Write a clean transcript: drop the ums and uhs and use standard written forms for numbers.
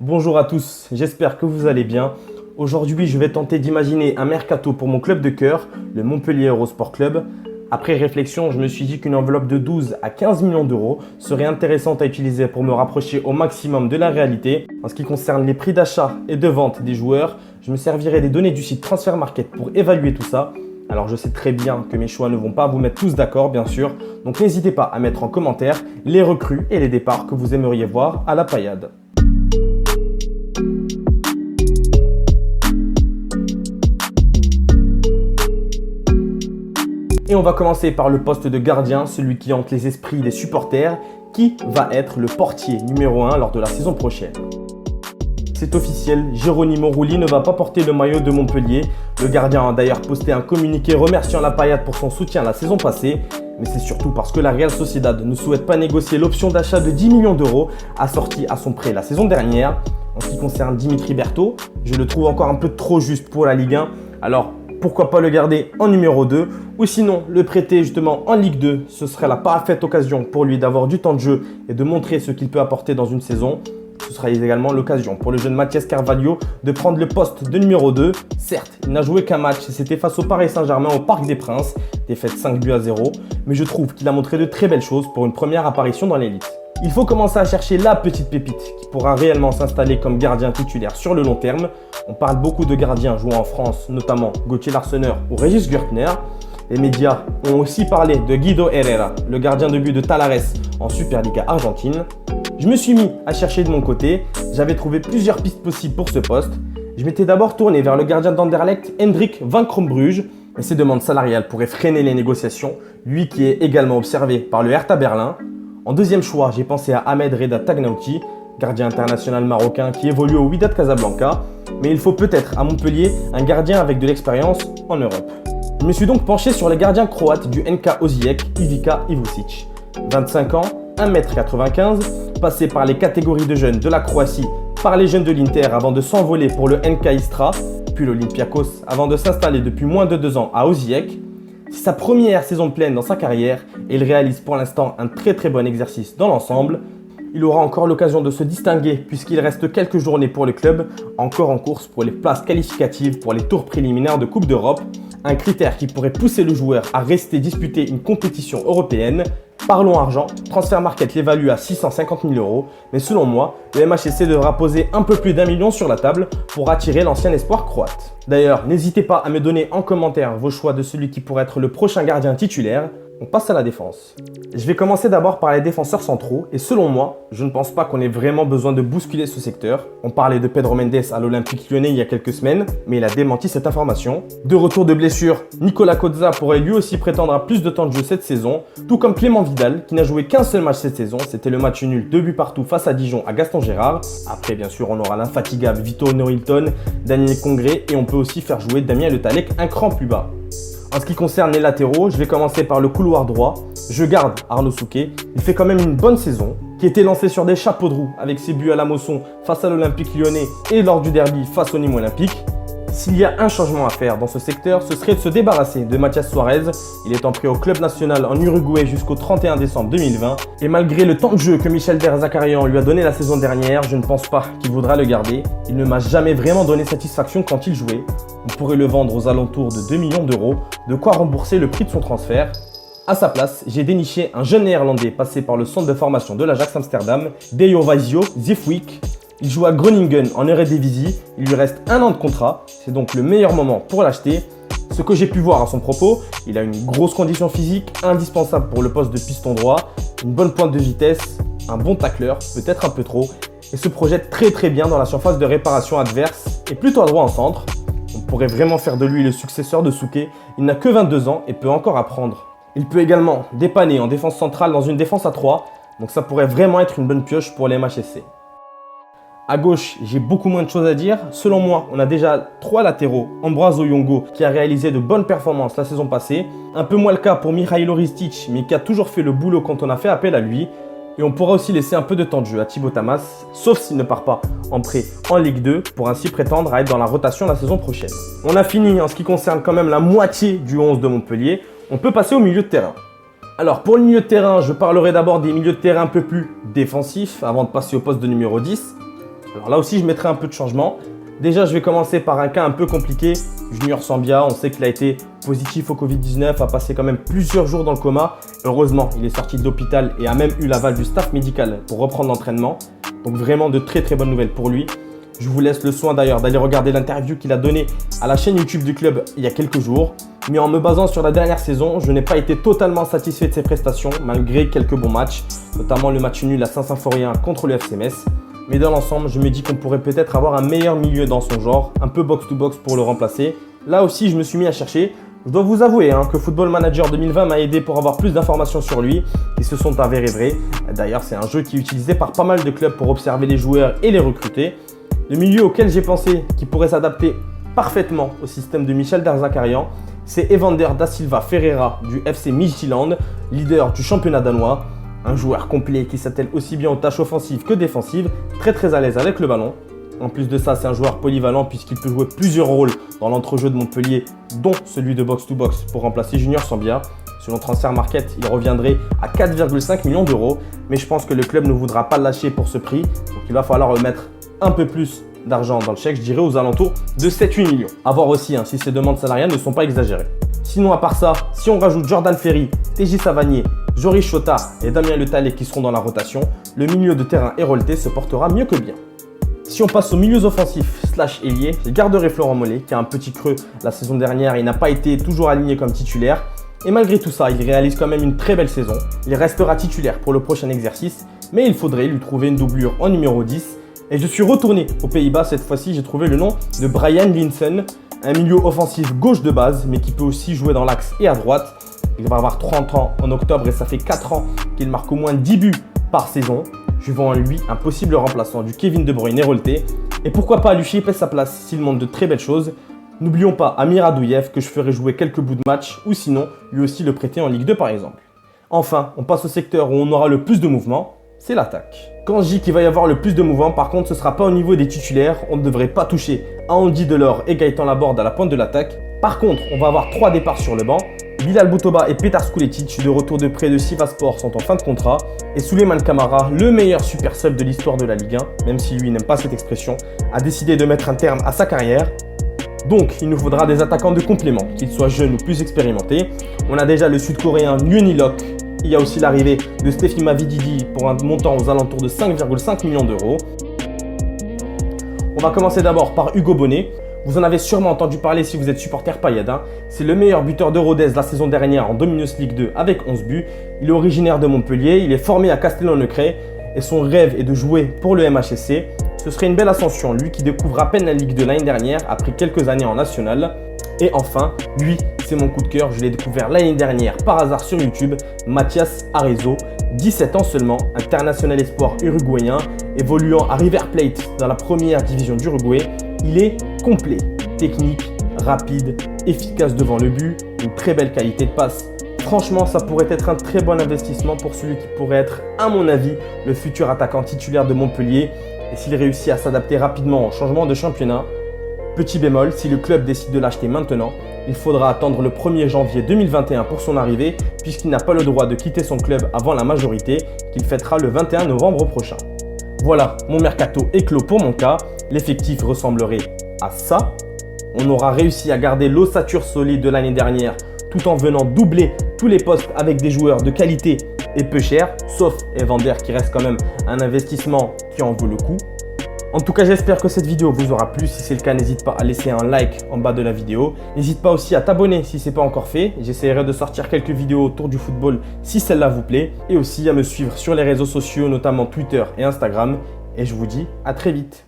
Bonjour à tous, j'espère que vous allez bien. Aujourd'hui, je vais tenter d'imaginer un mercato pour mon club de cœur, le Montpellier Eurosport Club. Après réflexion, je me suis dit qu'une enveloppe de 12 à 15 millions d'euros serait intéressante à utiliser pour me rapprocher au maximum de la réalité. En ce qui concerne les prix d'achat et de vente des joueurs, je me servirai des données du site Transfermarkt pour évaluer tout ça. Alors je sais très bien que mes choix ne vont pas vous mettre tous d'accord, bien sûr, donc n'hésitez pas à mettre en commentaire les recrues et les départs que vous aimeriez voir à la paillade. Et on va commencer par le poste de gardien, celui qui hante les esprits des supporters, qui va être le portier numéro 1 lors de la saison prochaine. C'est officiel, Geronimo Rulli ne va pas porter le maillot de Montpellier. Le gardien a d'ailleurs posté un communiqué remerciant la paillade pour son soutien la saison passée. Mais c'est surtout parce que la Real Sociedad ne souhaite pas négocier l'option d'achat de 10 millions d'euros assortie à son prêt la saison dernière. En ce qui concerne Dimitri Berthaud, je le trouve encore un peu trop juste pour la Ligue 1. Alors pourquoi pas le garder en numéro 2 ou sinon le prêter justement en Ligue 2. Ce serait la parfaite occasion pour lui d'avoir du temps de jeu et de montrer ce qu'il peut apporter dans une saison. Ce sera également l'occasion pour le jeune Mathias Carvalho de prendre le poste de numéro 2. Certes, il n'a joué qu'un match et c'était face au Paris Saint-Germain au Parc des Princes, défaite 5-0, mais je trouve qu'il a montré de très belles choses pour une première apparition dans l'élite. Il faut commencer à chercher la petite pépite qui pourra réellement s'installer comme gardien titulaire sur le long terme. On parle beaucoup de gardiens jouant en France, notamment Gauthier Larseneur ou Régis Gürtner. Les médias ont aussi parlé de Guido Herrera, le gardien de but de Talares en Superliga Argentine. Je me suis mis à chercher de mon côté, j'avais trouvé plusieurs pistes possibles pour ce poste. Je m'étais d'abord tourné vers le gardien d'Anderlecht, Hendrik van Crombrugge, mais ses demandes salariales pourraient freiner les négociations, lui qui est également observé par le Hertha Berlin. En deuxième choix, j'ai pensé à Ahmed Reda Tagnauti, gardien international marocain qui évolue au Wydad Casablanca, mais il faut peut-être à Montpellier un gardien avec de l'expérience en Europe. Je me suis donc penché sur les gardiens croates du NK Osijek, Ivica Ivucic. 25 ans, 1m95, passé par les catégories de jeunes de la Croatie, par les jeunes de l'Inter avant de s'envoler pour le NK Istra, puis l'Olympiakos avant de s'installer depuis moins de 2 ans à Osijek. C'est sa première saison pleine dans sa carrière et il réalise pour l'instant un très bon exercice dans l'ensemble. Il aura encore l'occasion de se distinguer puisqu'il reste quelques journées pour le club, encore en course pour les places qualificatives pour les tours préliminaires de Coupe d'Europe, un critère qui pourrait pousser le joueur à rester disputer une compétition européenne. Parlons argent, Transfermarkt l'évalue à 650 000 euros, mais selon moi, le MHSC devra poser un peu plus d'1 million sur la table pour attirer l'ancien espoir croate. D'ailleurs, n'hésitez pas à me donner en commentaire vos choix de celui qui pourrait être le prochain gardien titulaire. On passe à la défense. Je vais commencer d'abord par les défenseurs centraux et selon moi, je ne pense pas qu'on ait vraiment besoin de bousculer ce secteur. On parlait de Pedro Mendes à l'Olympique Lyonnais il y a quelques semaines, mais il a démenti cette information. De retour de blessure, Nicolas Kozza pourrait lui aussi prétendre à plus de temps de jeu cette saison, tout comme Clément Vidal qui n'a joué qu'un seul match cette saison, c'était le match nul 2 buts partout face à Dijon à Gaston Gérard. Après bien sûr on aura l'infatigable Vito Norhilton, Daniel Congré et on peut aussi faire jouer Damien Le Tallec un cran plus bas. En ce qui concerne les latéraux, je vais commencer par le couloir droit. Je garde Arnaud Souquet. Il fait quand même une bonne saison, qui était lancé sur des chapeaux de roue avec ses buts à la Mosson face à l'Olympique Lyonnais et lors du derby face au Nîmes Olympique. S'il y a un changement à faire dans ce secteur, ce serait de se débarrasser de Mathias Suarez. Il est entré au club national en Uruguay jusqu'au 31 décembre 2020. Et malgré le temps de jeu que Michel Zakarian lui a donné la saison dernière, je ne pense pas qu'il voudra le garder. Il ne m'a jamais vraiment donné satisfaction quand il jouait. On pourrait le vendre aux alentours de 2 millions d'euros, de quoi rembourser le prix de son transfert. À sa place, j'ai déniché un jeune néerlandais passé par le centre de formation de l'Ajax Amsterdam, Deovaisio Zifwijk. Il joue à Groningen en Eredivisie, il lui reste 1 an de contrat, c'est donc le meilleur moment pour l'acheter. Ce que j'ai pu voir à son propos, il a une grosse condition physique, indispensable pour le poste de piston droit, une bonne pointe de vitesse, un bon tacleur, peut-être un peu trop, et se projette très bien dans la surface de réparation adverse et plutôt adroit en centre. On pourrait vraiment faire de lui le successeur de Souquet, il n'a que 22 ans et peut encore apprendre. Il peut également dépanner en défense centrale dans une défense à 3, donc ça pourrait vraiment être une bonne pioche pour les MHSC. À gauche, j'ai beaucoup moins de choses à dire. Selon moi, on a déjà 3 latéraux. Ambroise Yongo qui a réalisé de bonnes performances la saison passée. Un peu moins le cas pour Mihailo Ristic, mais qui a toujours fait le boulot quand on a fait appel à lui. Et on pourra aussi laisser un peu de temps de jeu à Thibaut Tamas, sauf s'il ne part pas en prêt en Ligue 2 pour ainsi prétendre à être dans la rotation la saison prochaine. On a fini en ce qui concerne quand même la moitié du 11 de Montpellier. On peut passer au milieu de terrain. Alors pour le milieu de terrain, je parlerai d'abord des milieux de terrain un peu plus défensifs avant de passer au poste de numéro 10. Alors là aussi, je mettrai un peu de changement. Déjà, je vais commencer par un cas un peu compliqué. Junior Sambia, on sait qu'il a été positif au Covid-19, a passé quand même plusieurs jours dans le coma. Heureusement, il est sorti de l'hôpital et a même eu l'aval du staff médical pour reprendre l'entraînement. Donc vraiment de très très bonnes nouvelles pour lui. Je vous laisse le soin d'ailleurs d'aller regarder l'interview qu'il a donnée à la chaîne YouTube du club il y a quelques jours. Mais en me basant sur la dernière saison, je n'ai pas été totalement satisfait de ses prestations malgré quelques bons matchs, notamment le match nul à Saint-Symphorien contre le FC Metz. Mais dans l'ensemble, je me dis qu'on pourrait peut-être avoir un meilleur milieu dans son genre, un peu box-to-box pour le remplacer. Là aussi, je me suis mis à chercher. Je dois vous avouer que Football Manager 2020 m'a aidé pour avoir plus d'informations sur lui, qui se sont avérées vraies. D'ailleurs, c'est un jeu qui est utilisé par pas mal de clubs pour observer les joueurs et les recruter. Le milieu auquel j'ai pensé qui pourrait s'adapter parfaitement au système de Michel Derzakarian, c'est Evander da Silva Ferreira du FC Midtjylland, leader du championnat danois. Un joueur complet qui s'attelle aussi bien aux tâches offensives que défensives, très à l'aise avec le ballon. En plus de ça, c'est un joueur polyvalent puisqu'il peut jouer plusieurs rôles dans l'entrejeu de Montpellier, dont celui de box-to-box pour remplacer Junior Sambia. Selon Transfer Market, il reviendrait à 4,5 millions d'euros, mais je pense que le club ne voudra pas le lâcher pour ce prix, donc il va falloir mettre un peu plus d'argent dans le chèque, je dirais aux alentours de 7-8 millions. A voir aussi si ces demandes salariales ne sont pas exagérées. Sinon, à part ça, si on rajoute Jordan Ferry, TJ Savanier, Joris Chota et Damien Le Talley qui seront dans la rotation, le milieu de terrain hérolté se portera mieux que bien. Si on passe aux milieux offensifs / ailier, je garderai Florent Mollet qui a un petit creux la saison dernière et n'a pas été toujours aligné comme titulaire. Et malgré tout ça, il réalise quand même une très belle saison. Il restera titulaire pour le prochain exercice, mais il faudrait lui trouver une doublure en numéro 10. Et je suis retourné aux Pays-Bas, cette fois-ci j'ai trouvé le nom de Brian Linssen, un milieu offensif gauche de base, mais qui peut aussi jouer dans l'axe et à droite. Il va avoir 30 ans en octobre et ça fait 4 ans qu'il marque au moins 10 buts par saison. Je vois en lui un possible remplaçant du Kevin De Bruyne hérolté. Et pourquoi pas lui chiper sa place s'il montre de très belles choses. N'oublions pas Amir Adouyev que je ferai jouer quelques bouts de match ou sinon lui aussi le prêter en Ligue 2 par exemple. Enfin, on passe au secteur où on aura le plus de mouvement, c'est l'attaque. Quand je dis qu'il va y avoir le plus de mouvement, par contre ce ne sera pas au niveau des titulaires, on ne devrait pas toucher à Andy Delors et Gaëtan Laborde à la pointe de l'attaque. Par contre, on va avoir 3 départs sur le banc. Bilal Boutoba et Petar Skuletic, de retour de prêt de Sivasspor, sont en fin de contrat. Et Souleymane Camara, le meilleur super sub de l'histoire de la Ligue 1, même si lui n'aime pas cette expression, a décidé de mettre un terme à sa carrière. Donc, il nous faudra des attaquants de complément, qu'ils soient jeunes ou plus expérimentés. On a déjà le sud-coréen Yoon Lok. Il y a aussi l'arrivée de Stephy Mavididi pour un montant aux alentours de 5,5 millions d'euros. On va commencer d'abord par Hugo Bonnet. Vous en avez sûrement entendu parler si vous êtes supporter Payet. C'est le meilleur buteur de Rodez la saison dernière en Dominos League 2 avec 11 buts. Il est originaire de Montpellier, il est formé à Castellón-le-Crès et son rêve est de jouer pour le MHSC. Ce serait une belle ascension, lui qui découvre à peine la Ligue 2 l'année dernière après quelques années en national. Et enfin, lui, c'est mon coup de cœur, je l'ai découvert l'année dernière par hasard sur YouTube, Mathias Arezzo, 17 ans seulement, international espoir uruguayen, évoluant à River Plate dans la première division d'Uruguay. Il est complet, technique, rapide, efficace devant le but, une très belle qualité de passe. Franchement, ça pourrait être un très bon investissement pour celui qui pourrait être, à mon avis, le futur attaquant titulaire de Montpellier. Et s'il réussit à s'adapter rapidement au changement de championnat, petit bémol, si le club décide de l'acheter maintenant, il faudra attendre le 1er janvier 2021 pour son arrivée, puisqu'il n'a pas le droit de quitter son club avant la majorité, qu'il fêtera le 21 novembre prochain. Voilà, mon mercato est clos pour mon cas. L'effectif ressemblerait à ça. On aura réussi à garder l'ossature solide de l'année dernière, tout en venant doubler tous les postes avec des joueurs de qualité et peu chers, sauf Evander qui reste quand même un investissement qui en vaut le coup. En tout cas, j'espère que cette vidéo vous aura plu. Si c'est le cas, n'hésite pas à laisser un like en bas de la vidéo. N'hésite pas aussi à t'abonner si ce n'est pas encore fait. J'essaierai de sortir quelques vidéos autour du football si celle-là vous plaît. Et aussi à me suivre sur les réseaux sociaux, notamment Twitter et Instagram. Et je vous dis à très vite.